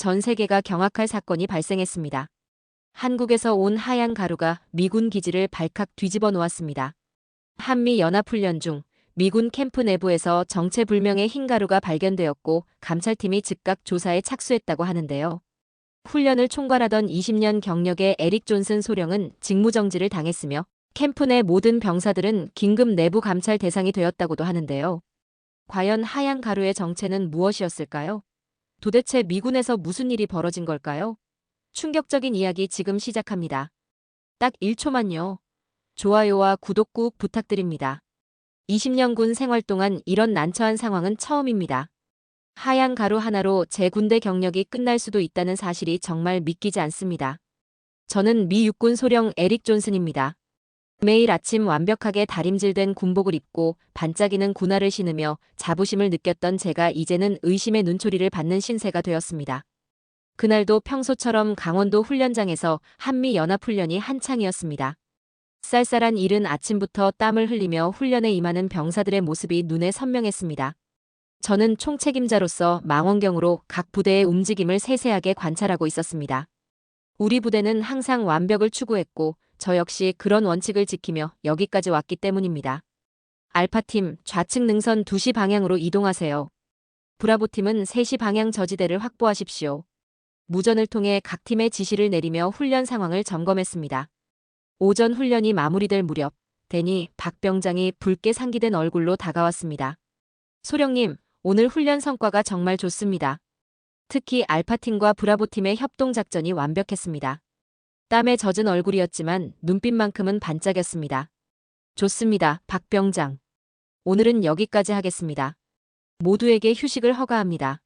전 세계가 경악할 사건이 발생했습니다. 한국에서 온 하얀 가루가 미군 기지를 발칵 뒤집어 놓았습니다. 한미 연합훈련 중 미군 캠프 내부에서 정체불명의 흰 가루가 발견되었고 감찰팀이 즉각 조사에 착수했다고 하는데요. 훈련을 총괄하던 20년 경력의 에릭 존슨 소령은 직무정지를 당했으며 캠프 내 모든 병사들은 긴급 내부 감찰 대상이 되었다고도 하는데요. 과연 하얀 가루의 정체는 무엇이었을까요? 도대체 미군에서 무슨 일이 벌어진 걸까요? 충격적인 이야기 지금 시작합니다. 딱 1초만요. 좋아요와 구독 꾹 부탁드립니다. 20년 군 생활 동안 이런 난처한 상황은 처음입니다. 하얀 가루 하나로 제 군대 경력이 끝날 수도 있다는 사실이 정말 믿기지 않습니다. 저는 미 육군 소령 에릭 존슨입니다. 매일 아침 완벽하게 다림질된 군복을 입고 반짝이는 군화를 신으며 자부심을 느꼈던 제가 이제는 의심의 눈초리를 받는 신세가 되었습니다. 그날도 평소처럼 강원도 훈련장에서 한미연합훈련이 한창이었습니다. 쌀쌀한 이른 아침부터 땀을 흘리며 훈련에 임하는 병사들의 모습이 눈에 선명했습니다. 저는 총책임자로서 망원경으로 각 부대의 움직임을 세세하게 관찰하고 있었습니다. 우리 부대는 항상 완벽을 추구했고 저 역시 그런 원칙을 지키며 여기까지 왔기 때문입니다. 알파팀 좌측 능선 2시 방향으로 이동하세요. 브라보팀은 3시 방향 저지대를 확보하십시오. 무전을 통해 각 팀의 지시를 내리며 훈련 상황을 점검했습니다. 오전 훈련이 마무리될 무렵 데니 박 병장이 붉게 상기된 얼굴로 다가왔습니다. 소령님, 오늘 훈련 성과가 정말 좋습니다. 특히 알파팀과 브라보팀의 협동작전이 완벽했습니다. 땀에 젖은 얼굴이었지만 눈빛만큼은 반짝였습니다. 좋습니다, 박 병장. 오늘은 여기까지 하겠습니다. 모두에게 휴식을 허가합니다.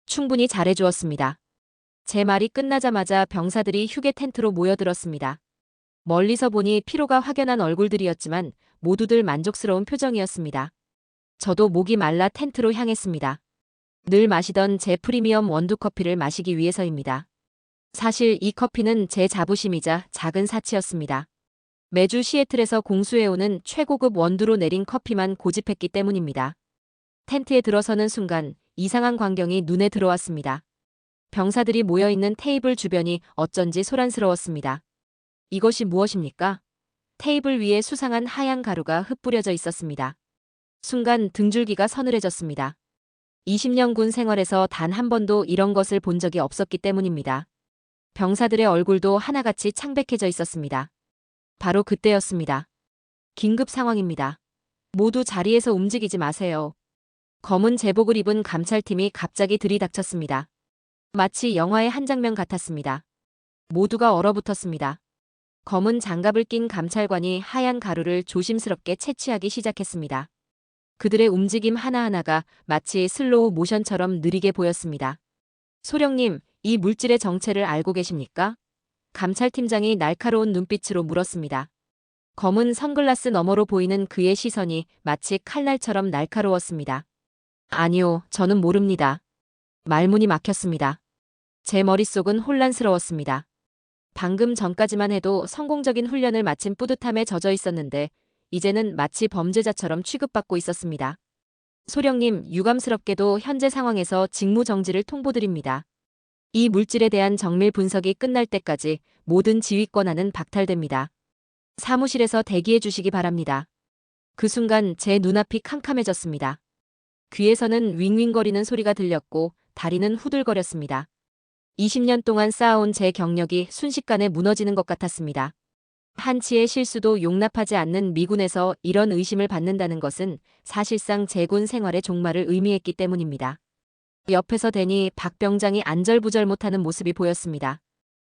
충분히 잘해주었습니다. 제 말이 끝나자마자 병사들이 휴게 텐트로 모여들었습니다. 멀리서 보니 피로가 확연한 얼굴들이었지만 모두들 만족스러운 표정이었습니다. 저도 목이 말라 텐트로 향했습니다. 늘 마시던 제 프리미엄 원두 커피를 마시기 위해서입니다. 사실 이 커피는 제 자부심이자 작은 사치였습니다. 매주 시애틀에서 공수해오는 최고급 원두로 내린 커피만 고집했기 때문입니다. 텐트에 들어서는 순간 이상한 광경이 눈에 들어왔습니다. 병사들이 모여있는 테이블 주변이 어쩐지 소란스러웠습니다. 이것이 무엇입니까? 테이블 위에 수상한 하얀 가루가 흩뿌려져 있었습니다. 순간 등줄기가 서늘해졌습니다. 20년 군 생활에서 단 한 번도 이런 것을 본 적이 없었기 때문입니다. 병사들의 얼굴도 하나같이 창백해져 있었습니다. 바로 그때였습니다. 긴급 상황입니다. 모두 자리에서 움직이지 마세요. 검은 제복을 입은 감찰팀이 갑자기 들이닥쳤습니다. 마치 영화의 한 장면 같았습니다. 모두가 얼어붙었습니다. 검은 장갑을 낀 감찰관이 하얀 가루를 조심스럽게 채취하기 시작했습니다. 그들의 움직임 하나하나가 마치 슬로우 모션처럼 느리게 보였습니다. 소령님, 이 물질의 정체를 알고 계십니까? 감찰팀장이 날카로운 눈빛으로 물었습니다. 검은 선글라스 너머로 보이는 그의 시선이 마치 칼날처럼 날카로웠습니다. 아니요, 저는 모릅니다. 말문이 막혔습니다. 제 머릿속은 혼란스러웠습니다. 방금 전까지만 해도 성공적인 훈련을 마친 뿌듯함에 젖어 있었는데 이제는 마치 범죄자처럼 취급받고 있었습니다. 소령님, 유감스럽게도 현재 상황에서 직무정지를 통보드립니다. 이 물질에 대한 정밀 분석이 끝날 때까지 모든 지휘 권한은 박탈됩니다. 사무실에서 대기해 주시기 바랍니다. 그 순간 제 눈앞이 캄캄해졌습니다. 귀에서는 윙윙거리는 소리가 들렸고 다리는 후들거렸습니다. 20년 동안 쌓아온 제 경력이 순식간에 무너지는 것 같았습니다. 한치의 실수도 용납하지 않는 미군에서 이런 의심을 받는다는 것은 사실상 제 군 생활의 종말을 의미했기 때문입니다. 옆에서 대니 박 병장이 안절부절 못하는 모습이 보였습니다.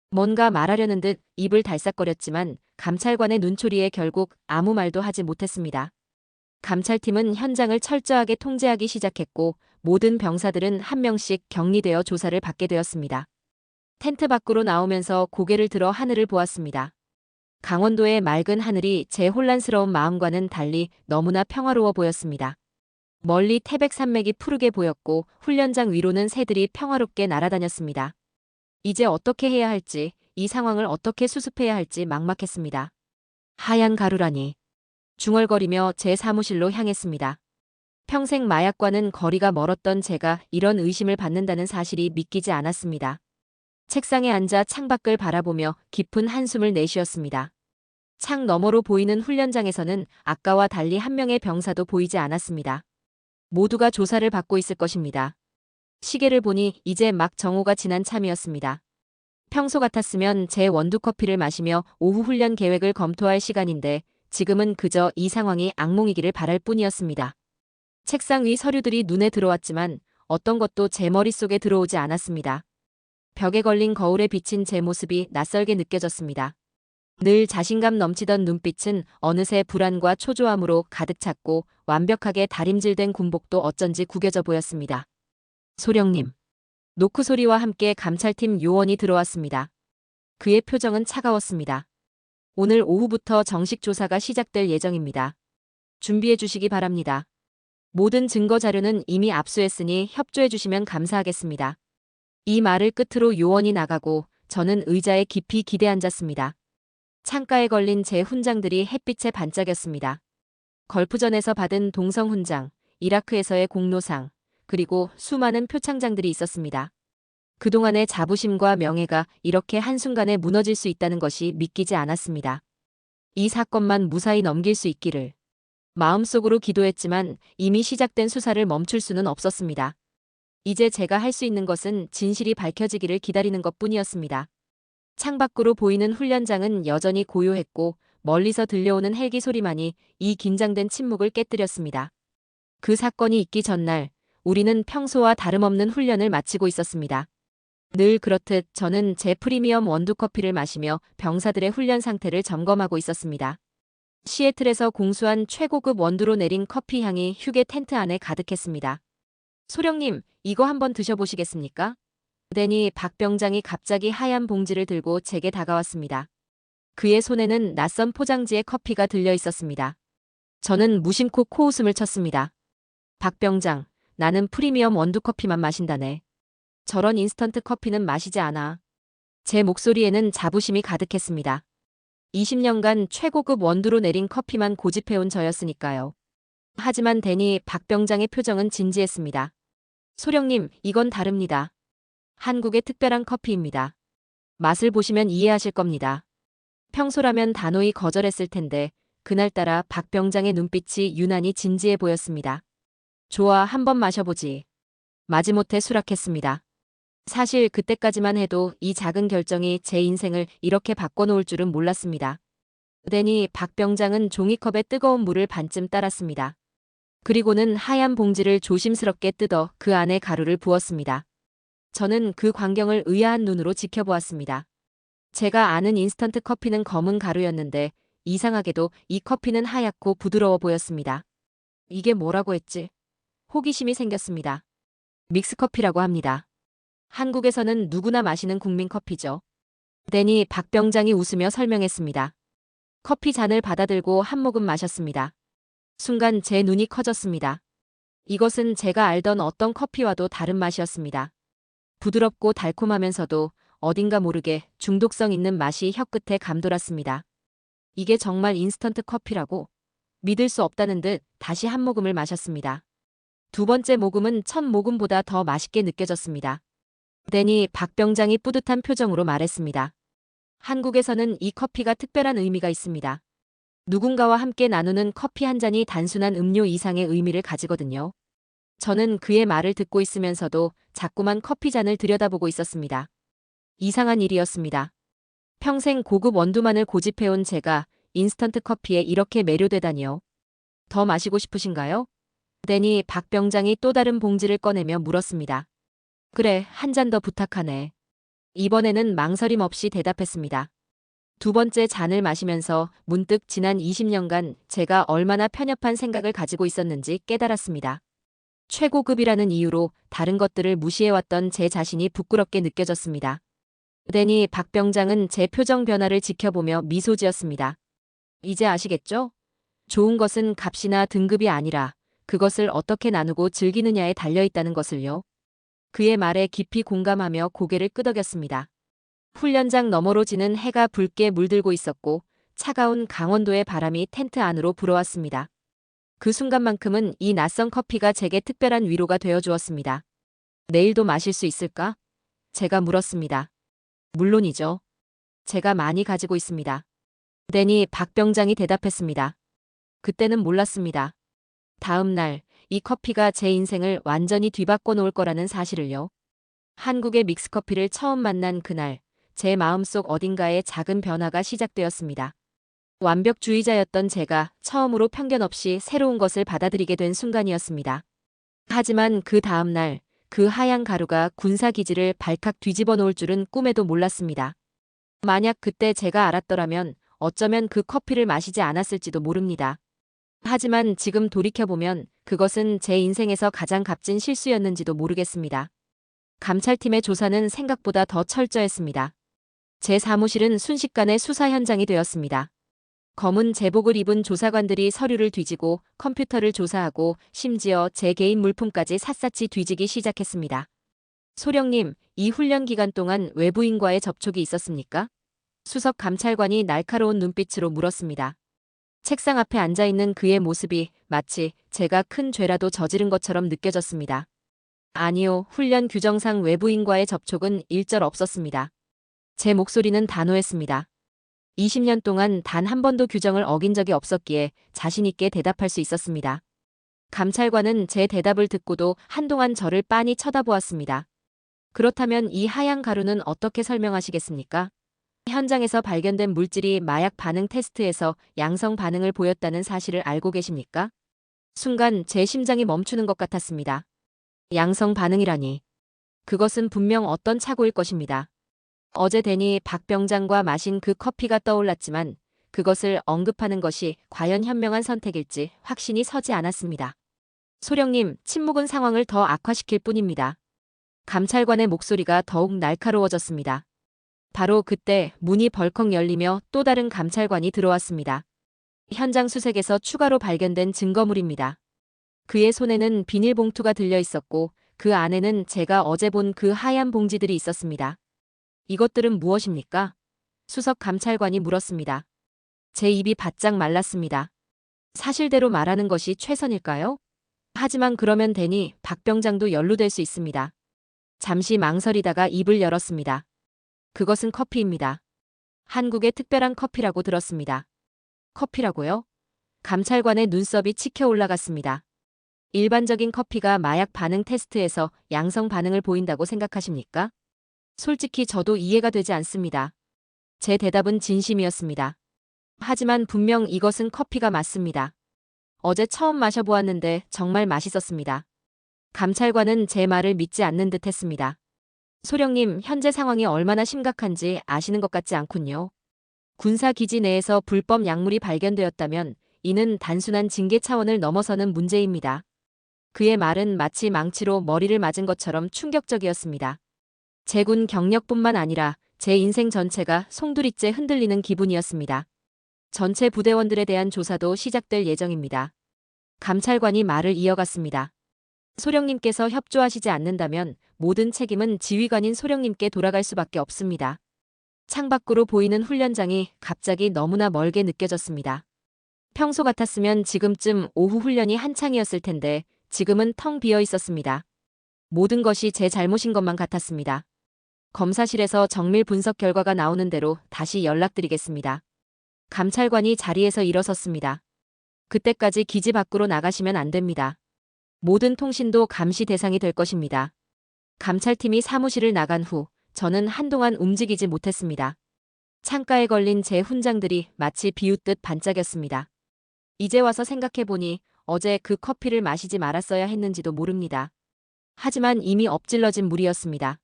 뭔가 말하려는 듯 입을 달싹거렸지만 감찰관의 눈초리에 결국 아무 말도 하지 못했습니다. 감찰팀은 현장을 철저하게 통제하기 시작했고 모든 병사들은 한 명씩 격리되어 조사를 받게 되었습니다. 텐트 밖으로 나오면서 고개를 들어 하늘을 보았습니다. 강원도의 맑은 하늘이 제 혼란스러운 마음과는 달리 너무나 평화로워 보였습니다. 멀리 태백산맥이 푸르게 보였고 훈련장 위로는 새들이 평화롭게 날아다녔습니다. 이제 어떻게 해야 할지, 이 상황을 어떻게 수습해야 할지 막막했습니다. 하얀 가루라니. 중얼거리며 제 사무실로 향했습니다. 평생 마약과는 거리가 멀었던 제가 이런 의심을 받는다는 사실이 믿기지 않았습니다. 책상에 앉아 창밖을 바라보며 깊은 한숨을 내쉬었습니다. 창 너머로 보이는 훈련장에서는 아까와 달리 한 명의 병사도 보이지 않았습니다. 모두가 조사를 받고 있을 것입니다. 시계를 보니 이제 막 정오가 지난 참이었습니다. 평소 같았으면 제 원두커피를 마시며 오후 훈련 계획을 검토할 시간인데 지금은 그저 이 상황이 악몽이기를 바랄 뿐이었습니다. 책상 위 서류들이 눈에 들어왔지만 어떤 것도 제 머릿속에 들어오지 않았습니다. 벽에 걸린 거울에 비친 제 모습이 낯설게 느껴졌습니다. 늘 자신감 넘치던 눈빛은 어느새 불안과 초조함으로 가득 찼고 완벽하게 다림질된 군복도 어쩐지 구겨져 보였습니다. 소령님. 노크 소리와 함께 감찰팀 요원이 들어왔습니다. 그의 표정은 차가웠습니다. 오늘 오후부터 정식 조사가 시작될 예정입니다. 준비해 주시기 바랍니다. 모든 증거 자료는 이미 압수했으니 협조해 주시면 감사하겠습니다. 이 말을 끝으로 요원이 나가고 저는 의자에 깊이 기대 앉았습니다. 창가에 걸린 제 훈장들이 햇빛에 반짝였습니다. 걸프전에서 받은 동성 훈장, 이라크에서의 공로상, 그리고 수많은 표창장들이 있었습니다. 그동안의 자부심과 명예가 이렇게 한순간에 무너질 수 있다는 것이 믿기지 않았습니다. 이 사건만 무사히 넘길 수 있기를. 마음속으로 기도했지만 이미 시작된 수사를 멈출 수는 없었습니다. 이제 제가 할 수 있는 것은 진실이 밝혀지기를 기다리는 것뿐이었습니다. 창밖으로 보이는 훈련장은 여전히 고요했고 멀리서 들려오는 헬기 소리만이 이 긴장된 침묵을 깨뜨렸습니다. 그 사건이 있기 전날 우리는 평소와 다름없는 훈련을 마치고 있었습니다. 늘 그렇듯 저는 제 프리미엄 원두커피를 마시며 병사들의 훈련 상태를 점검하고 있었습니다. 시애틀에서 공수한 최고급 원두로 내린 커피 향이 휴게 텐트 안에 가득했습니다. 소령님, 이거 한번 드셔보시겠습니까? 그러더니 박 병장이 갑자기 하얀 봉지를 들고 제게 다가왔습니다. 그의 손에는 낯선 포장지에 커피가 들려 있었습니다. 저는 무심코 코웃음을 쳤습니다. 박 병장, 나는 프리미엄 원두커피만 마신다네. 저런 인스턴트 커피는 마시지 않아. 제 목소리에는 자부심이 가득했습니다. 20년간 최고급 원두로 내린 커피만 고집해온 저였으니까요. 하지만 대니 박 병장의 표정은 진지했습니다. 소령님, 이건 다릅니다. 한국의 특별한 커피입니다. 맛을 보시면 이해하실 겁니다. 평소라면 단호히 거절했을 텐데 그날따라 박 병장의 눈빛이 유난히 진지해 보였습니다. 좋아, 한번 마셔보지. 마지못해 수락했습니다. 사실 그때까지만 해도 이 작은 결정이 제 인생을 이렇게 바꿔놓을 줄은 몰랐습니다. 그러더니 박 병장은 종이컵에 뜨거운 물을 반쯤 따랐습니다. 그리고는 하얀 봉지를 조심스럽게 뜯어 그 안에 가루를 부었습니다. 저는 그 광경을 의아한 눈으로 지켜보았습니다. 제가 아는 인스턴트 커피는 검은 가루였는데 이상하게도 이 커피는 하얗고 부드러워 보였습니다. 이게 뭐라고 했지? 호기심이 생겼습니다. 믹스커피라고 합니다. 한국에서는 누구나 마시는 국민 커피죠. 그러더니 박 병장이 웃으며 설명했습니다. 커피 잔을 받아들고 한 모금 마셨습니다. 순간 제 눈이 커졌습니다. 이것은 제가 알던 어떤 커피와도 다른 맛이었습니다. 부드럽고 달콤하면서도 어딘가 모르게 중독성 있는 맛이 혀끝에 감돌았습니다. 이게 정말 인스턴트 커피라고? 믿을 수 없다는 듯 다시 한 모금을 마셨습니다. 두 번째 모금은 첫 모금보다 더 맛있게 느껴졌습니다. 그러더니 박 병장이 뿌듯한 표정으로 말했습니다. 한국에서는 이 커피가 특별한 의미가 있습니다. 누군가와 함께 나누는 커피 한 잔이 단순한 음료 이상의 의미를 가지거든요. 저는 그의 말을 듣고 있으면서도 자꾸만 커피 잔을 들여다보고 있었습니다. 이상한 일이었습니다. 평생 고급 원두만을 고집해온 제가 인스턴트 커피에 이렇게 매료되다니요. 더 마시고 싶으신가요? 그러더니 박 병장이 또 다른 봉지를 꺼내며 물었습니다. 그래, 한 잔 더 부탁하네. 이번에는 망설임 없이 대답했습니다. 두 번째 잔을 마시면서 문득 지난 20년간 제가 얼마나 편협한 생각을 가지고 있었는지 깨달았습니다. 최고급이라는 이유로 다른 것들을 무시해왔던 제 자신이 부끄럽게 느껴졌습니다. 그러더니 박 병장은 제 표정 변화를 지켜보며 미소 지었습니다. 이제 아시겠죠? 좋은 것은 값이나 등급이 아니라 그것을 어떻게 나누고 즐기느냐에 달려있다는 것을요. 그의 말에 깊이 공감하며 고개를 끄덕였습니다. 훈련장 너머로 지는 해가 붉게 물들고 있었고 차가운 강원도의 바람이 텐트 안으로 불어왔습니다. 그 순간만큼은 이 낯선 커피가 제게 특별한 위로가 되어 주었습니다. 내일도 마실 수 있을까? 제가 물었습니다. 물론이죠. 제가 많이 가지고 있습니다. 그랬더니 박 병장이 대답했습니다. 그때는 몰랐습니다. 다음 날, 이 커피가 제 인생을 완전히 뒤바꿔 놓을 거라는 사실을요. 한국의 믹스커피를 처음 만난 그날, 제 마음속 어딘가에 작은 변화가 시작되었습니다. 완벽주의자였던 제가 처음으로 편견 없이 새로운 것을 받아들이게 된 순간이었습니다. 하지만 그 다음 날, 그 하얀 가루가 군사기지를 발칵 뒤집어 놓을 줄은 꿈에도 몰랐습니다. 만약 그때 제가 알았더라면 어쩌면 그 커피를 마시지 않았을지도 모릅니다. 하지만 지금 돌이켜보면 그것은 제 인생에서 가장 값진 실수였는지도 모르겠습니다. 감찰팀의 조사는 생각보다 더 철저했습니다. 제 사무실은 순식간에 수사 현장이 되었습니다. 검은 제복을 입은 조사관들이 서류를 뒤지고 컴퓨터를 조사하고 심지어 제 개인 물품까지 샅샅이 뒤지기 시작했습니다. 소령님, 이 훈련 기간 동안 외부인과의 접촉이 있었습니까? 수석 감찰관이 날카로운 눈빛으로 물었습니다. 책상 앞에 앉아있는 그의 모습이 마치 제가 큰 죄라도 저지른 것처럼 느껴졌습니다. 아니요, 훈련 규정상 외부인과의 접촉은 일절 없었습니다. 제 목소리는 단호했습니다. 20년 동안 단 한 번도 규정을 어긴 적이 없었기에 자신 있게 대답할 수 있었습니다. 감찰관은 제 대답을 듣고도 한동안 저를 빤히 쳐다보았습니다. 그렇다면 이 하얀 가루는 어떻게 설명하시겠습니까? 현장에서 발견된 물질이 마약 반응 테스트에서 양성 반응을 보였다는 사실을 알고 계십니까? 순간 제 심장이 멈추는 것 같았습니다. 양성 반응이라니. 그것은 분명 어떤 착오일 것입니다. 어제 데니 박 병장과 마신 그 커피가 떠올랐지만 그것을 언급하는 것이 과연 현명한 선택일지 확신이 서지 않았습니다. 소령님, 침묵은 상황을 더 악화시킬 뿐입니다. 감찰관의 목소리가 더욱 날카로워졌습니다. 바로 그때 문이 벌컥 열리며 또 다른 감찰관이 들어왔습니다. 현장 수색에서 추가로 발견된 증거물입니다. 그의 손에는 비닐봉투가 들려 있었고 그 안에는 제가 어제 본 그 하얀 봉지들이 있었습니다. 이것들은 무엇입니까? 수석 감찰관이 물었습니다. 제 입이 바짝 말랐습니다. 사실대로 말하는 것이 최선일까요? 하지만 그러면 되니 박 병장도 연루될 수 있습니다. 잠시 망설이다가 입을 열었습니다. 그것은 커피입니다. 한국의 특별한 커피라고 들었습니다. 커피라고요? 감찰관의 눈썹이 치켜 올라갔습니다. 일반적인 커피가 마약 반응 테스트에서 양성 반응을 보인다고 생각하십니까? 솔직히 저도 이해가 되지 않습니다. 제 대답은 진심이었습니다. 하지만 분명 이것은 커피가 맞습니다. 어제 처음 마셔보았는데 정말 맛있었습니다. 감찰관은 제 말을 믿지 않는 듯 했습니다. 소령님, 현재 상황이 얼마나 심각한지 아시는 것 같지 않군요. 군사기지 내에서 불법 약물이 발견되었다면 이는 단순한 징계 차원을 넘어서는 문제입니다. 그의 말은 마치 망치로 머리를 맞은 것처럼 충격적이었습니다. 제 군 경력뿐만 아니라 제 인생 전체가 송두리째 흔들리는 기분이었습니다. 전체 부대원들에 대한 조사도 시작될 예정입니다. 감찰관이 말을 이어갔습니다. 소령님께서 협조하시지 않는다면 모든 책임은 지휘관인 소령님께 돌아갈 수밖에 없습니다. 창밖으로 보이는 훈련장이 갑자기 너무나 멀게 느껴졌습니다. 평소 같았으면 지금쯤 오후 훈련이 한창이었을 텐데 지금은 텅 비어 있었습니다. 모든 것이 제 잘못인 것만 같았습니다. 검사실에서 정밀 분석 결과가 나오는 대로 다시 연락드리겠습니다. 감찰관이 자리에서 일어섰습니다. 그때까지 기지 밖으로 나가시면 안 됩니다. 모든 통신도 감시 대상이 될 것입니다. 감찰팀이 사무실을 나간 후 저는 한동안 움직이지 못했습니다. 창가에 걸린 제 훈장들이 마치 비웃듯 반짝였습니다. 이제 와서 생각해보니 어제 그 커피를 마시지 말았어야 했는지도 모릅니다. 하지만 이미 엎질러진 물이었습니다.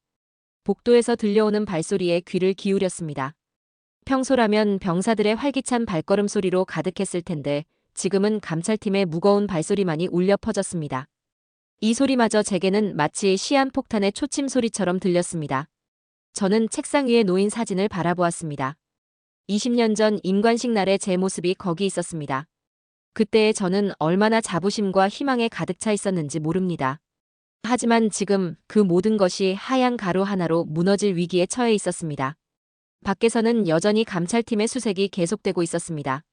복도에서 들려오는 발소리에 귀를 기울였습니다. 평소라면 병사들의 활기찬 발걸음 소리로 가득했을 텐데 지금은 감찰팀의 무거운 발소리만이 울려 퍼졌습니다. 이 소리마저 제게는 마치 시한폭탄의 초침 소리처럼 들렸습니다. 저는 책상 위에 놓인 사진을 바라보았습니다. 20년 전 임관식 날의 제 모습이 거기 있었습니다. 그때의 저는 얼마나 자부심과 희망에 가득 차 있었는지 모릅니다. 하지만 지금 그 모든 것이 하얀 가루 하나로 무너질 위기에 처해 있었습니다. 밖에서는 여전히 감찰팀의 수색이 계속되고 있었습니다.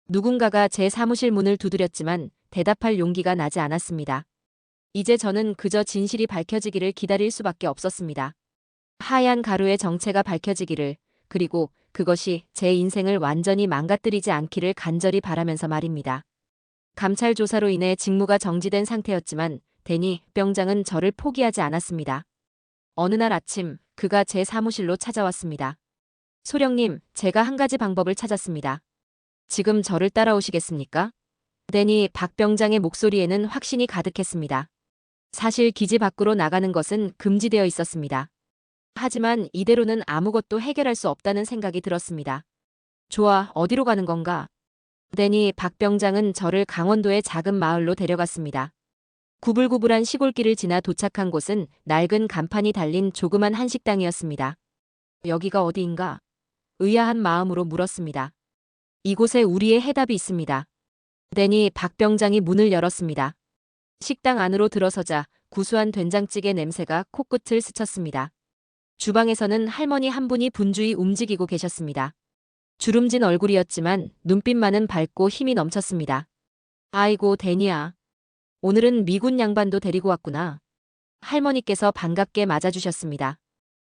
누군가가 제 사무실 문을 두드렸지만 대답할 용기가 나지 않았습니다. 이제 저는 그저 진실이 밝혀지기를 기다릴 수밖에 없었습니다. 하얀 가루의 정체가 밝혀지기를, 그리고 그것이 제 인생을 완전히 망가뜨리지 않기를 간절히 바라면서 말입니다. 감찰 조사로 인해 직무가 정지된 상태였지만 데니 병장은 저를 포기하지 않았습니다. 어느 날 아침 그가 제 사무실로 찾아왔습니다. 소령님, 제가 한 가지 방법을 찾았습니다. 지금 저를 따라오시겠습니까? 데니 박 병장의 목소리에는 확신이 가득했습니다. 사실 기지 밖으로 나가는 것은 금지되어 있었습니다. 하지만 이대로는 아무것도 해결할 수 없다는 생각이 들었습니다. 좋아, 어디로 가는 건가? 데니 박 병장은 저를 강원도의 작은 마을로 데려갔습니다. 구불구불한 시골길을 지나 도착한 곳은 낡은 간판이 달린 조그만 한식당이었습니다. 여기가 어디인가? 의아한 마음으로 물었습니다. 이곳에 우리의 해답이 있습니다. 데니 박 병장이 문을 열었습니다. 식당 안으로 들어서자 구수한 된장찌개 냄새가 코끝을 스쳤습니다. 주방에서는 할머니 한 분이 분주히 움직이고 계셨습니다. 주름진 얼굴이었지만 눈빛만은 밝고 힘이 넘쳤습니다. 아이고, 데니야. 오늘은 미군 양반도 데리고 왔구나. 할머니께서 반갑게 맞아주셨습니다.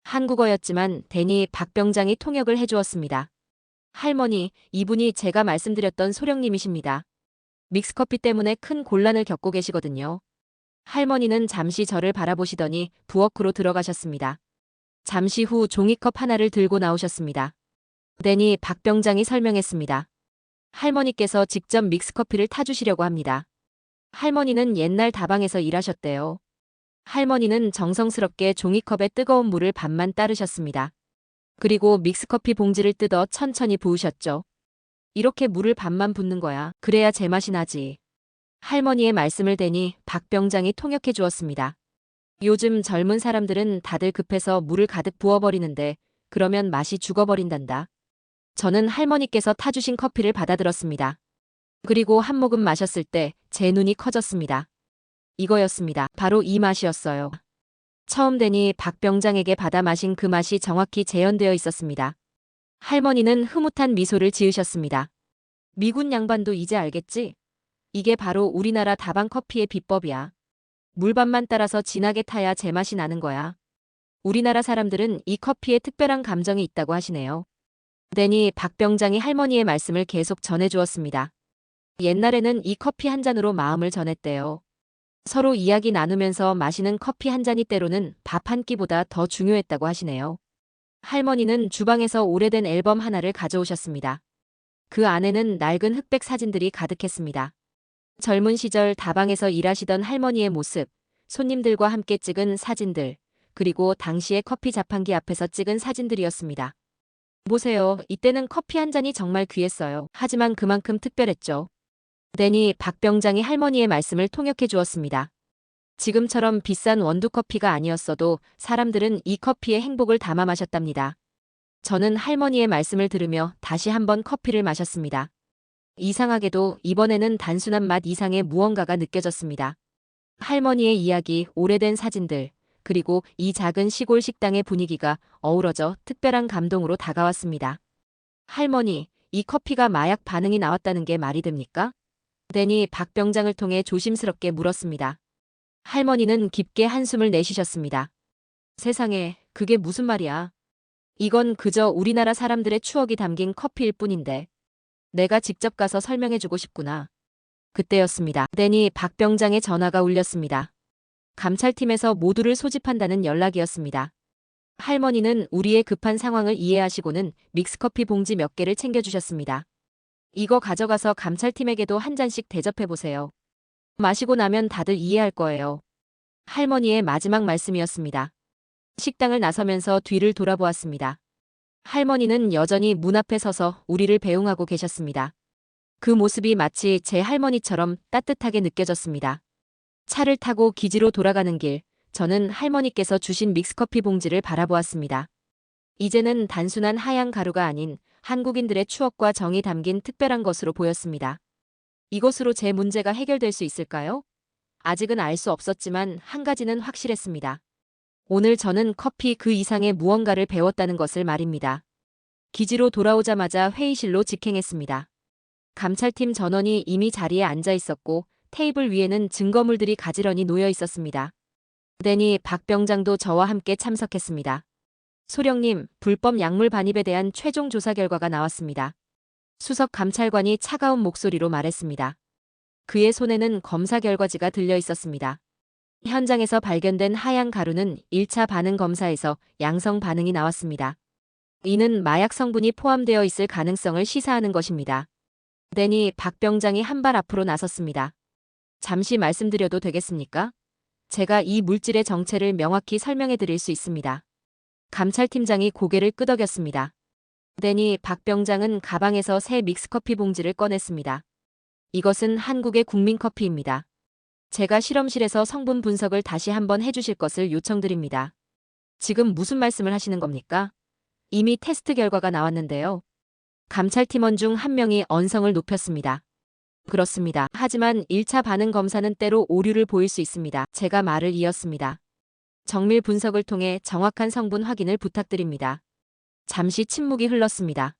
한국어였지만 데니 박 병장이 통역을 해주었습니다. 할머니, 이분이 제가 말씀드렸던 소령님이십니다. 믹스커피 때문에 큰 곤란을 겪고 계시거든요. 할머니는 잠시 저를 바라보시더니 부엌으로 들어가셨습니다. 잠시 후 종이컵 하나를 들고 나오셨습니다. 데니 박 병장이 설명했습니다. 할머니께서 직접 믹스커피를 타주시려고 합니다. 할머니는 옛날 다방에서 일하셨대요. 할머니는 정성스럽게 종이컵에 뜨거운 물을 반만 따르셨습니다. 그리고 믹스커피 봉지를 뜯어 천천히 부으셨죠. 이렇게 물을 반만 붓는 거야. 그래야 제맛이 나지. 할머니의 말씀을 대니 박 병장이 통역해 주었습니다. 요즘 젊은 사람들은 다들 급해서 물을 가득 부어버리는데 그러면 맛이 죽어버린단다. 저는 할머니께서 타주신 커피를 받아들었습니다. 그리고 한 모금 마셨을 때 제 눈이 커졌습니다. 이거였습니다. 바로 이 맛이었어요. 처음 데니 박 병장에게 받아 마신 그 맛이 정확히 재현되어 있었습니다. 할머니는 흐뭇한 미소를 지으셨습니다. 미군 양반도 이제 알겠지? 이게 바로 우리나라 다방 커피의 비법이야. 물반만 따라서 진하게 타야 제맛이 나는 거야. 우리나라 사람들은 이 커피에 특별한 감정이 있다고 하시네요. 데니 박 병장이 할머니의 말씀을 계속 전해주었습니다. 옛날에는 이 커피 한 잔으로 마음을 전했대요. 서로 이야기 나누면서 마시는 커피 한 잔이 때로는 밥 한 끼보다 더 중요했다고 하시네요. 할머니는 주방에서 오래된 앨범 하나를 가져오셨습니다. 그 안에는 낡은 흑백 사진들이 가득했습니다. 젊은 시절 다방에서 일하시던 할머니의 모습, 손님들과 함께 찍은 사진들, 그리고 당시의 커피 자판기 앞에서 찍은 사진들이었습니다. 보세요. 이때는 커피 한 잔이 정말 귀했어요. 하지만 그만큼 특별했죠. 데니 박 병장이 할머니의 말씀을 통역해 주었습니다. 지금처럼 비싼 원두커피가 아니었어도 사람들은 이 커피에 행복을 담아 마셨답니다. 저는 할머니의 말씀을 들으며 다시 한번 커피를 마셨습니다. 이상하게도 이번에는 단순한 맛 이상의 무언가가 느껴졌습니다. 할머니의 이야기, 오래된 사진들, 그리고 이 작은 시골 식당의 분위기가 어우러져 특별한 감동으로 다가왔습니다. 할머니, 이 커피가 마약 반응이 나왔다는 게 말이 됩니까? 데니 박 병장을 통해 조심스럽게 물었습니다. 할머니는 깊게 한숨을 내쉬셨습니다. 세상에, 그게 무슨 말이야. 이건 그저 우리나라 사람들의 추억이 담긴 커피일 뿐인데. 내가 직접 가서 설명해주고 싶구나. 그때였습니다. 데니 박 병장의 전화가 울렸습니다. 감찰팀에서 모두를 소집한다는 연락이었습니다. 할머니는 우리의 급한 상황을 이해하시고는 믹스커피 봉지 몇 개를 챙겨주셨습니다. 이거 가져가서 감찰팀에게도 한 잔씩 대접해보세요. 마시고 나면 다들 이해할 거예요. 할머니의 마지막 말씀이었습니다. 식당을 나서면서 뒤를 돌아보았습니다. 할머니는 여전히 문 앞에 서서 우리를 배웅하고 계셨습니다. 그 모습이 마치 제 할머니처럼 따뜻하게 느껴졌습니다. 차를 타고 기지로 돌아가는 길, 저는 할머니께서 주신 믹스커피 봉지를 바라보았습니다. 이제는 단순한 하얀 가루가 아닌 한국인들의 추억과 정이 담긴 특별한 것으로 보였습니다. 이것으로 제 문제가 해결될 수 있을까요? 아직은 알 수 없었지만 한 가지는 확실했습니다. 오늘 저는 커피 그 이상의 무언가를 배웠다는 것을 말입니다. 기지로 돌아오자마자 회의실로 직행했습니다. 감찰팀 전원이 이미 자리에 앉아 있었고 테이블 위에는 증거물들이 가지런히 놓여 있었습니다. 데니 박 병장도 저와 함께 참석했습니다. 소령님, 불법 약물 반입에 대한 최종 조사 결과가 나왔습니다. 수석 감찰관이 차가운 목소리로 말했습니다. 그의 손에는 검사 결과지가 들려 있었습니다. 현장에서 발견된 하얀 가루는 1차 반응 검사에서 양성 반응이 나왔습니다. 이는 마약 성분이 포함되어 있을 가능성을 시사하는 것입니다. 데니 박 병장이 한 발 앞으로 나섰습니다. 잠시 말씀드려도 되겠습니까? 제가 이 물질의 정체를 명확히 설명해 드릴 수 있습니다. 감찰팀장이 고개를 끄덕였습니다. 데니 박 병장은 가방에서 새 믹스커피 봉지를 꺼냈습니다. 이것은 한국의 국민커피입니다. 제가 실험실에서 성분 분석을 다시 한번 해주실 것을 요청드립니다. 지금 무슨 말씀을 하시는 겁니까? 이미 테스트 결과가 나왔는데요. 감찰팀원 중 한 명이 언성을 높였습니다. 그렇습니다. 하지만 1차 반응 검사는 때로 오류를 보일 수 있습니다. 제가 말을 이었습니다. 정밀 분석을 통해 정확한 성분 확인을 부탁드립니다. 잠시 침묵이 흘렀습니다.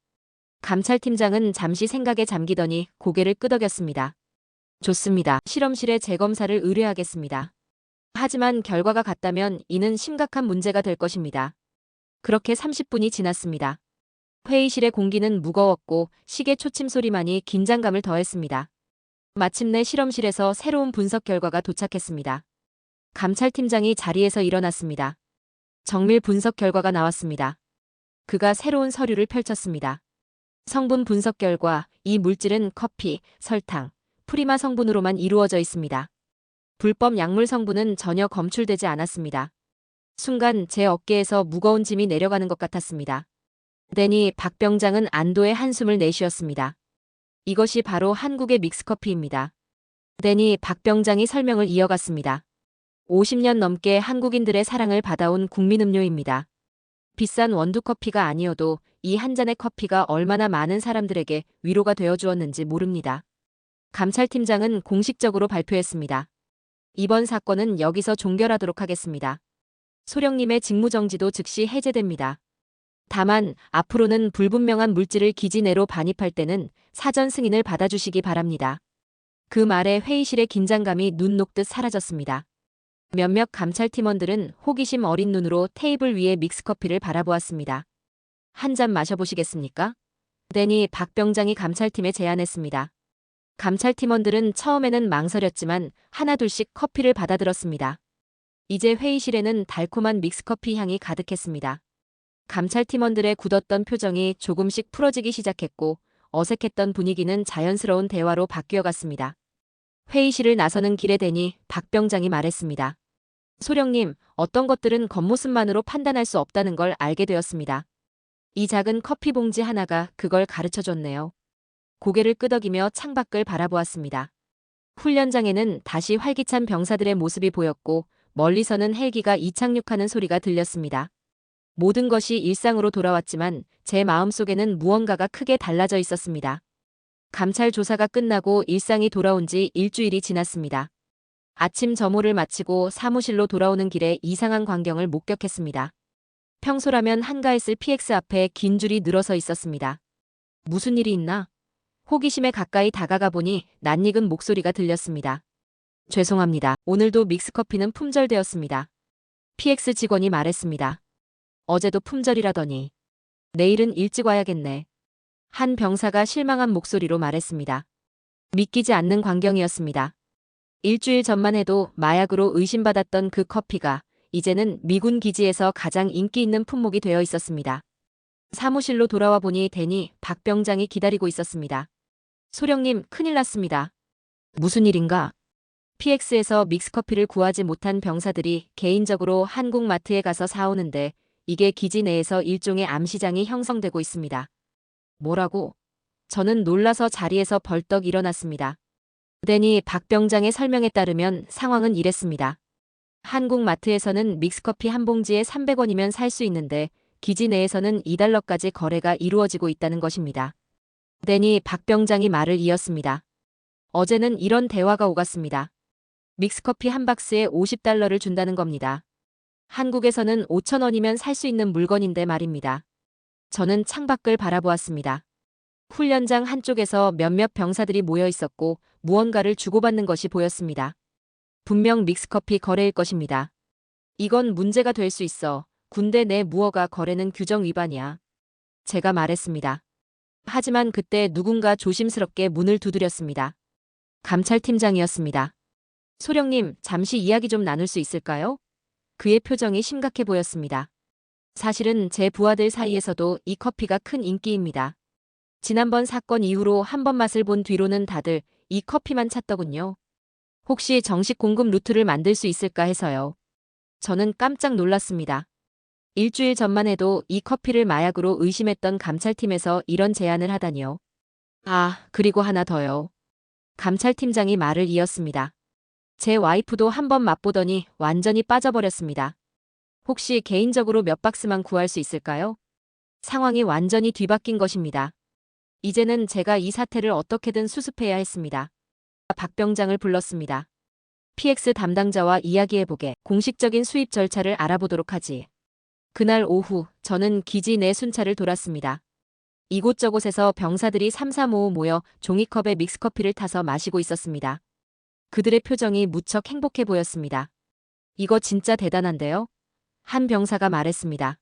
감찰팀장은 잠시 생각에 잠기더니 고개를 끄덕였습니다. 좋습니다. 실험실에 재검사를 의뢰하겠습니다. 하지만 결과가 같다면 이는 심각한 문제가 될 것입니다. 그렇게 30분이 지났습니다. 회의실의 공기는 무거웠고 시계 초침 소리만이 긴장감을 더했습니다. 마침내 실험실에서 새로운 분석 결과가 도착했습니다. 감찰팀장이 자리에서 일어났습니다. 정밀 분석 결과가 나왔습니다. 그가 새로운 서류를 펼쳤습니다. 성분 분석 결과, 이 물질은 커피, 설탕, 프리마 성분으로만 이루어져 있습니다. 불법 약물 성분은 전혀 검출되지 않았습니다. 순간 제 어깨에서 무거운 짐이 내려가는 것 같았습니다. 데니 박 병장은 안도의 한숨을 내쉬었습니다. 이것이 바로 한국의 믹스커피입니다. 데니 박 병장이 설명을 이어갔습니다. 50년 넘게 한국인들의 사랑을 받아온 국민음료입니다. 비싼 원두커피가 아니어도 이 한 잔의 커피가 얼마나 많은 사람들에게 위로가 되어 주었는지 모릅니다. 감찰팀장은 공식적으로 발표했습니다. 이번 사건은 여기서 종결하도록 하겠습니다. 소령님의 직무정지도 즉시 해제됩니다. 다만 앞으로는 불분명한 물질을 기지 내로 반입할 때는 사전 승인을 받아주시기 바랍니다. 그 말에 회의실의 긴장감이 눈 녹듯 사라졌습니다. 몇몇 감찰팀원들은 호기심 어린 눈으로 테이블 위의 믹스커피를 바라보았습니다. 한 잔 마셔보시겠습니까? 데니 박 병장이 감찰팀에 제안했습니다. 감찰팀원들은 처음에는 망설였지만 하나둘씩 커피를 받아들었습니다. 이제 회의실에는 달콤한 믹스커피 향이 가득했습니다. 감찰팀원들의 굳었던 표정이 조금씩 풀어지기 시작했고 어색했던 분위기는 자연스러운 대화로 바뀌어갔습니다. 회의실을 나서는 길에 데니 박 병장이 말했습니다. 소령님, 어떤 것들은 겉모습만으로 판단할 수 없다는 걸 알게 되었습니다. 이 작은 커피 봉지 하나가 그걸 가르쳐줬네요. 고개를 끄덕이며 창밖을 바라보았습니다. 훈련장에는 다시 활기찬 병사들의 모습이 보였고 멀리서는 헬기가 이착륙하는 소리가 들렸습니다. 모든 것이 일상으로 돌아왔지만 제 마음속에는 무언가가 크게 달라져 있었습니다. 감찰 조사가 끝나고 일상이 돌아온 지 일주일이 지났습니다. 아침 점호를 마치고 사무실로 돌아오는 길에 이상한 광경을 목격했습니다. 평소라면 한가했을 PX 앞에 긴 줄이 늘어서 있었습니다. 무슨 일이 있나? 호기심에 가까이 다가가 보니 낯익은 목소리가 들렸습니다. 죄송합니다. 오늘도 믹스커피는 품절되었습니다. PX 직원이 말했습니다. 어제도 품절이라더니. 내일은 일찍 와야겠네. 한 병사가 실망한 목소리로 말했습니다. 믿기지 않는 광경이었습니다. 일주일 전만 해도 마약으로 의심받았던 그 커피가 이제는 미군 기지에서 가장 인기 있는 품목이 되어 있었습니다. 사무실로 돌아와 보니 데니 박 병장이 기다리고 있었습니다. 소령님, 큰일 났습니다. 무슨 일인가? PX에서 믹스커피를 구하지 못한 병사들이 개인적으로 한국 마트에 가서 사오는데 이게 기지 내에서 일종의 암시장이 형성되고 있습니다. 뭐라고? 저는 놀라서 자리에서 벌떡 일어났습니다. 데니 박 병장의 설명에 따르면 상황은 이랬습니다. 한국 마트에서는 믹스커피 한 봉지에 300원이면 살 수 있는데 기지 내에서는 2달러까지 거래가 이루어지고 있다는 것입니다. 데니 박 병장이 말을 이었습니다. 어제는 이런 대화가 오갔습니다. 믹스커피 한 박스에 50달러를 준다는 겁니다. 한국에서는 5,000원이면 살 수 있는 물건인데 말입니다. 저는 창밖을 바라보았습니다. 훈련장 한쪽에서 몇몇 병사들이 모여 있었고 무언가를 주고받는 것이 보였습니다. 분명 믹스커피 거래일 것입니다. 이건 문제가 될 수 있어. 군대 내 무허가 거래는 규정 위반이야. 제가 말했습니다. 하지만 그때 누군가 조심스럽게 문을 두드렸습니다. 감찰팀장이었습니다. 소령님, 잠시 이야기 좀 나눌 수 있을까요? 그의 표정이 심각해 보였습니다. 사실은 제 부하들 사이에서도 이 커피가 큰 인기입니다. 지난번 사건 이후로 한 번 맛을 본 뒤로는 다들 이 커피만 찾더군요. 혹시 정식 공급 루트를 만들 수 있을까 해서요. 저는 깜짝 놀랐습니다. 일주일 전만 해도 이 커피를 마약으로 의심했던 감찰팀에서 이런 제안을 하다니요. 아, 그리고 하나 더요. 감찰팀장이 말을 이었습니다. 제 와이프도 한번 맛보더니 완전히 빠져버렸습니다. 혹시 개인적으로 몇 박스만 구할 수 있을까요? 상황이 완전히 뒤바뀐 것입니다. 이제는 제가 이 사태를 어떻게든 수습해야 했습니다. 박 병장을 불렀습니다. PX 담당자와 이야기해보게. 공식적인 수입 절차를 알아보도록 하지. 그날 오후 저는 기지 내 순찰을 돌았습니다. 이곳저곳에서 병사들이 삼삼오오 모여 종이컵에 믹스커피를 타서 마시고 있었습니다. 그들의 표정이 무척 행복해 보였습니다. 이거 진짜 대단한데요? 한 병사가 말했습니다.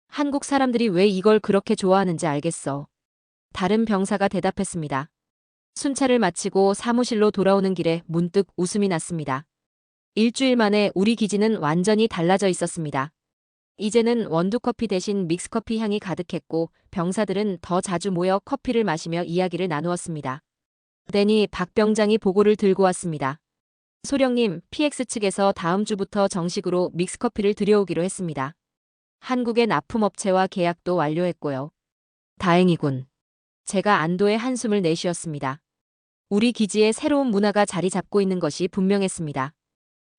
한국 사람들이 왜 이걸 그렇게 좋아하는지 알겠어. 다른 병사가 대답했습니다. 순찰을 마치고 사무실로 돌아오는 길에 문득 웃음이 났습니다. 일주일 만에 우리 기지는 완전히 달라져 있었습니다. 이제는 원두커피 대신 믹스커피 향이 가득했고 병사들은 더 자주 모여 커피를 마시며 이야기를 나누었습니다. 그러니 박 병장이 보고를 들고 왔습니다. 소령님, PX 측에서 다음 주부터 정식으로 믹스커피를 들여오기로 했습니다. 한국의 납품업체와 계약도 완료했고요. 다행이군. 제가 안도의 한숨을 내쉬었습니다. 우리 기지에 새로운 문화가 자리 잡고 있는 것이 분명했습니다.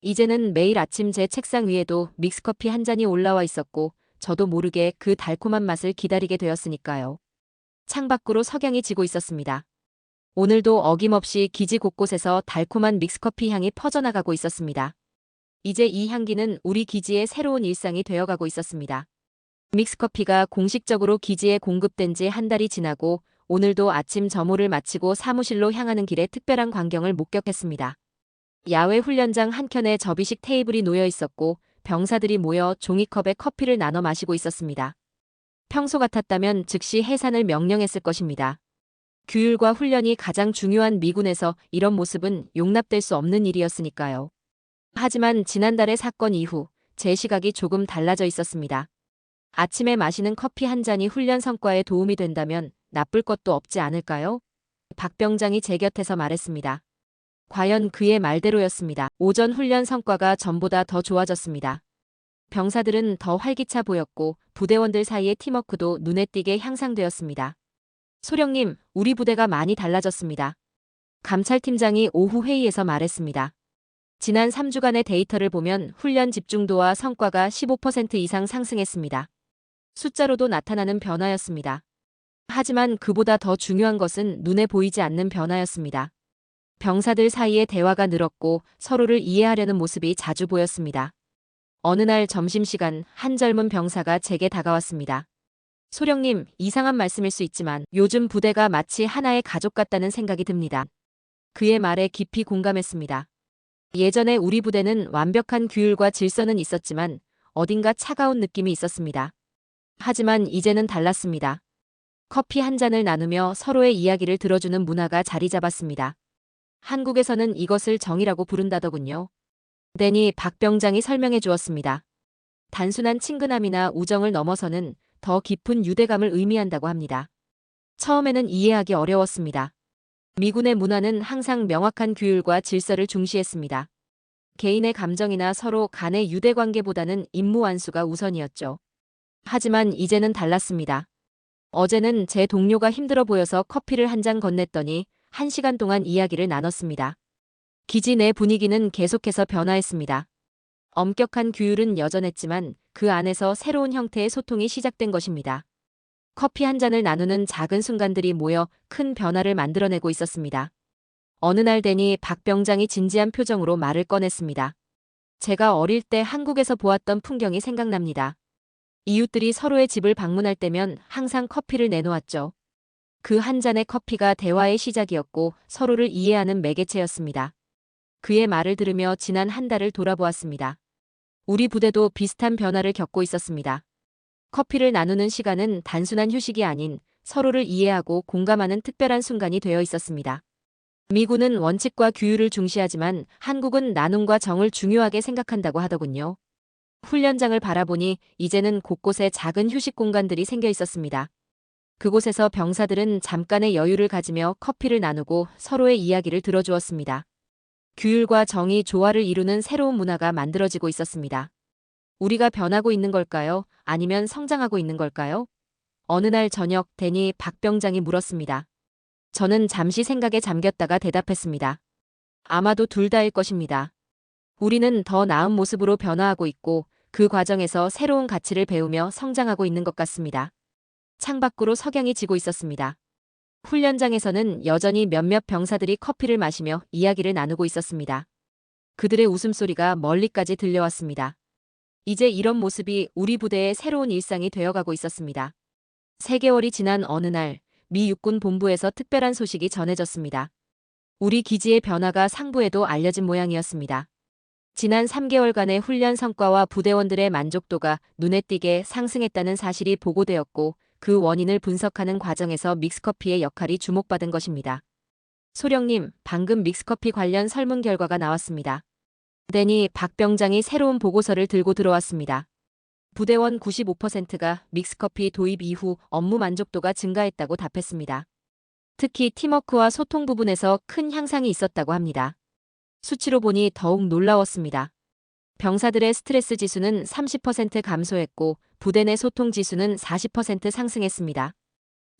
이제는 매일 아침 제 책상 위에도 믹스커피 한 잔이 올라와 있었고 저도 모르게 그 달콤한 맛을 기다리게 되었으니까요. 창밖으로 석양이 지고 있었습니다. 오늘도 어김없이 기지 곳곳에서 달콤한 믹스커피 향이 퍼져나가고 있었습니다. 이제 이 향기는 우리 기지의 새로운 일상이 되어가고 있었습니다. 믹스커피가 공식적으로 기지에 공급된 지 한 달이 지나고 오늘도 아침 점호를 마치고 사무실로 향하는 길에 특별한 광경을 목격했습니다. 야외 훈련장 한켠에 접이식 테이블이 놓여 있었고 병사들이 모여 종이컵에 커피를 나눠 마시고 있었습니다. 평소 같았다면 즉시 해산을 명령했을 것입니다. 규율과 훈련이 가장 중요한 미군에서 이런 모습은 용납될 수 없는 일이었으니까요. 하지만 지난달의 사건 이후 제 시각이 조금 달라져 있었습니다. 아침에 마시는 커피 한 잔이 훈련 성과에 도움이 된다면 나쁠 것도 없지 않을까요? 박 병장이 제 곁에서 말했습니다. 과연 그의 말대로였습니다. 오전 훈련 성과가 전보다 더 좋아졌습니다. 병사들은 더 활기차 보였고 부대원들 사이의 팀워크도 눈에 띄게 향상되었습니다. 소령님, 우리 부대가 많이 달라졌습니다. 감찰팀장이 오후 회의에서 말했습니다. 지난 3주간의 데이터를 보면 훈련 집중도와 성과가 15% 이상 상승했습니다. 숫자로도 나타나는 변화였습니다. 하지만 그보다 더 중요한 것은 눈에 보이지 않는 변화였습니다. 병사들 사이에 대화가 늘었고 서로를 이해하려는 모습이 자주 보였습니다. 어느 날 점심시간 한 젊은 병사가 제게 다가왔습니다. 소령님, 이상한 말씀일 수 있지만 요즘 부대가 마치 하나의 가족 같다는 생각이 듭니다. 그의 말에 깊이 공감했습니다. 예전에 우리 부대는 완벽한 규율과 질서는 있었지만 어딘가 차가운 느낌이 있었습니다. 하지만 이제는 달랐습니다. 커피 한 잔을 나누며 서로의 이야기를 들어주는 문화가 자리 잡았습니다. 한국에서는 이것을 정이라고 부른다더군요. 데니 박 병장이 설명해 주었습니다. 단순한 친근함이나 우정을 넘어서는 더 깊은 유대감을 의미한다고 합니다. 처음에는 이해하기 어려웠습니다. 미군의 문화는 항상 명확한 규율과 질서를 중시했습니다. 개인의 감정이나 서로 간의 유대관계보다는 임무 완수가 우선이었죠. 하지만 이제는 달랐습니다. 어제는 제 동료가 힘들어 보여서 커피를 한 잔 건넸더니 1시간 동안 이야기를 나눴습니다. 기지 내 분위기는 계속해서 변화했습니다. 엄격한 규율은 여전했지만 그 안에서 새로운 형태의 소통이 시작된 것입니다. 커피 한 잔을 나누는 작은 순간들이 모여 큰 변화를 만들어내고 있었습니다. 어느 날 되니 박 병장이 진지한 표정으로 말을 꺼냈습니다. 제가 어릴 때 한국에서 보았던 풍경이 생각납니다. 이웃들이 서로의 집을 방문할 때면 항상 커피를 내놓았죠. 그 한 잔의 커피가 대화의 시작이었고 서로를 이해하는 매개체였습니다. 그의 말을 들으며 지난 한 달을 돌아보았습니다. 우리 부대도 비슷한 변화를 겪고 있었습니다. 커피를 나누는 시간은 단순한 휴식이 아닌 서로를 이해하고 공감하는 특별한 순간이 되어 있었습니다. 미군은 원칙과 규율을 중시하지만 한국은 나눔과 정을 중요하게 생각한다고 하더군요. 훈련장을 바라보니 이제는 곳곳에 작은 휴식 공간들이 생겨 있었습니다. 그곳에서 병사들은 잠깐의 여유를 가지며 커피를 나누고 서로의 이야기를 들어주었습니다. 규율과 정이 조화를 이루는 새로운 문화가 만들어지고 있었습니다. 우리가 변하고 있는 걸까요? 아니면 성장하고 있는 걸까요? 어느 날 저녁 데니 박 병장이 물었습니다. 저는 잠시 생각에 잠겼다가 대답했습니다. 아마도 둘 다일 것입니다. 우리는 더 나은 모습으로 변화하고 있고 그 과정에서 새로운 가치를 배우며 성장하고 있는 것 같습니다. 창밖으로 석양이 지고 있었습니다. 훈련장에서는 여전히 몇몇 병사들이 커피를 마시며 이야기를 나누고 있었습니다. 그들의 웃음소리가 멀리까지 들려왔습니다. 이제 이런 모습이 우리 부대의 새로운 일상이 되어가고 있었습니다. 3개월이 지난 어느 날 미 육군 본부에서 특별한 소식이 전해졌습니다. 우리 기지의 변화가 상부에도 알려진 모양이었습니다. 지난 3개월간의 훈련 성과와 부대원들의 만족도가 눈에 띄게 상승했다는 사실이 보고되었고 그 원인을 분석하는 과정에서 믹스커피의 역할이 주목받은 것입니다. 소령님, 방금 믹스커피 관련 설문 결과가 나왔습니다. 데니 박 병장이 새로운 보고서를 들고 들어왔습니다. 부대원 95%가 믹스커피 도입 이후 업무 만족도가 증가했다고 답했습니다. 특히 팀워크와 소통 부분에서 큰 향상이 있었다고 합니다. 수치로 보니 더욱 놀라웠습니다. 병사들의 스트레스 지수는 30% 감소했고 부대 내 소통 지수는 40% 상승했습니다.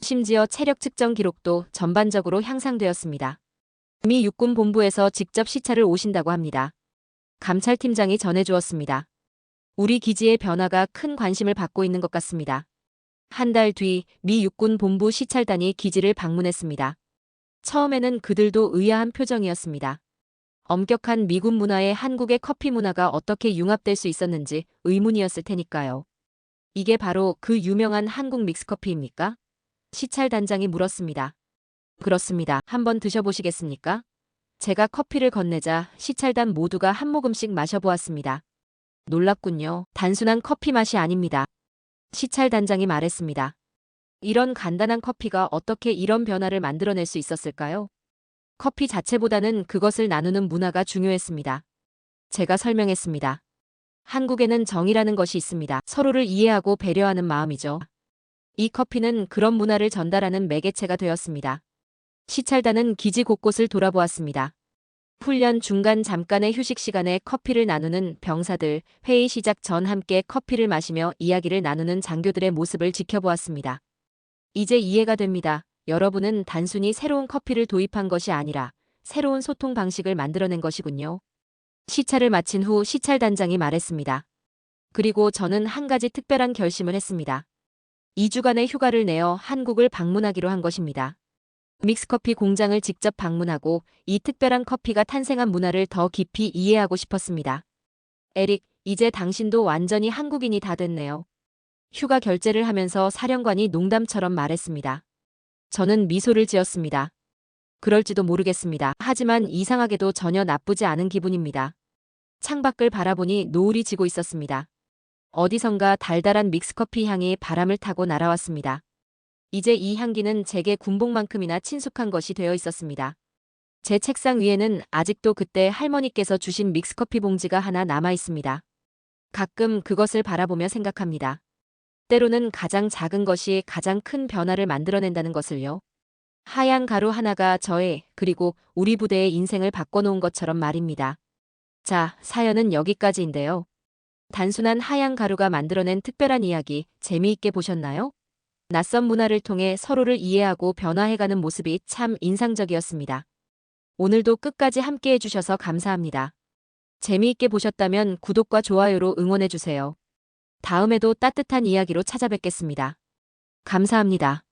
심지어 체력 측정 기록도 전반적으로 향상되었습니다. 미 육군 본부에서 직접 시찰을 오신다고 합니다. 감찰팀장이 전해주었습니다. 우리 기지의 변화가 큰 관심을 받고 있는 것 같습니다. 한 달 뒤 미 육군 본부 시찰단이 기지를 방문했습니다. 처음에는 그들도 의아한 표정이었습니다. 엄격한 미군 문화에 한국의 커피 문화가 어떻게 융합될 수 있었는지 의문이었을 테니까요. 이게 바로 그 유명한 한국 믹스커피입니까? 시찰단장이 물었습니다. 그렇습니다. 한번 드셔보시겠습니까? 제가 커피를 건네자 시찰단 모두가 한 모금씩 마셔보았습니다. 놀랍군요. 단순한 커피 맛이 아닙니다. 시찰단장이 말했습니다. 이런 간단한 커피가 어떻게 이런 변화를 만들어낼 수 있었을까요? 커피 자체보다는 그것을 나누는 문화가 중요했습니다. 제가 설명했습니다. 한국에는 정이라는 것이 있습니다. 서로를 이해하고 배려하는 마음이죠. 이 커피는 그런 문화를 전달하는 매개체가 되었습니다. 시찰단은 기지 곳곳을 돌아보았습니다. 훈련 중간 잠깐의 휴식 시간에 커피를 나누는 병사들, 회의 시작 전 함께 커피를 마시며 이야기를 나누는 장교들의 모습을 지켜보았습니다. 이제 이해가 됩니다. 여러분은 단순히 새로운 커피를 도입한 것이 아니라 새로운 소통 방식을 만들어낸 것이군요. 시찰을 마친 후 시찰단장이 말했습니다. 그리고 저는 한 가지 특별한 결심을 했습니다. 2주간의 휴가를 내어 한국을 방문하기로 한 것입니다. 믹스커피 공장을 직접 방문하고 이 특별한 커피가 탄생한 문화를 더 깊이 이해하고 싶었습니다. 에릭, 이제 당신도 완전히 한국인이 다 됐네요. 휴가 결제를 하면서 사령관이 농담처럼 말했습니다. 저는 미소를 지었습니다. 그럴지도 모르겠습니다. 하지만 이상하게도 전혀 나쁘지 않은 기분입니다. 창밖을 바라보니 노을이 지고 있었습니다. 어디선가 달달한 믹스커피 향이 바람을 타고 날아왔습니다. 이제 이 향기는 제게 군복만큼이나 친숙한 것이 되어 있었습니다. 제 책상 위에는 아직도 그때 할머니께서 주신 믹스커피 봉지가 하나 남아 있습니다. 가끔 그것을 바라보며 생각합니다. 때로는 가장 작은 것이 가장 큰 변화를 만들어낸다는 것을요. 하얀 가루 하나가 저의 그리고 우리 부대의 인생을 바꿔놓은 것처럼 말입니다. 자, 사연은 여기까지인데요. 단순한 하얀 가루가 만들어낸 특별한 이야기 재미있게 보셨나요? 낯선 문화를 통해 서로를 이해하고 변화해가는 모습이 참 인상적이었습니다. 오늘도 끝까지 함께 해주셔서 감사합니다. 재미있게 보셨다면 구독과 좋아요로 응원해주세요. 다음에도 따뜻한 이야기로 찾아뵙겠습니다. 감사합니다.